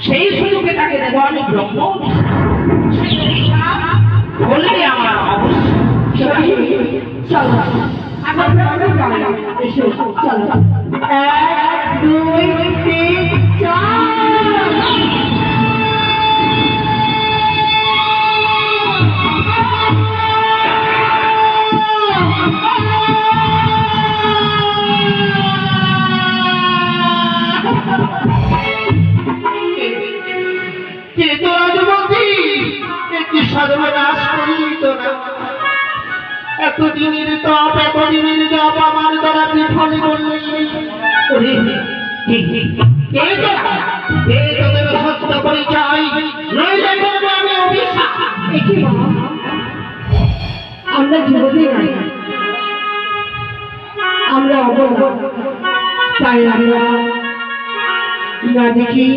সেই সুযোগে তাকে দেব আমি ব্রহ্ম বলে আমার অবস্থা। চলো এসো, চলো 1 2 3 4। কিন্তু রাজবতী একটি সর্বনাশ করিত না। এতদিনের তপ এতদিনের জপ আমার দ্বারা বিফল করলি। তোদের সত্য পরিচয় নইলে করবো আমি অভিশাপ। আমরা যুবতী নাই, আমরা অবলা, তাই আমরা না দেখি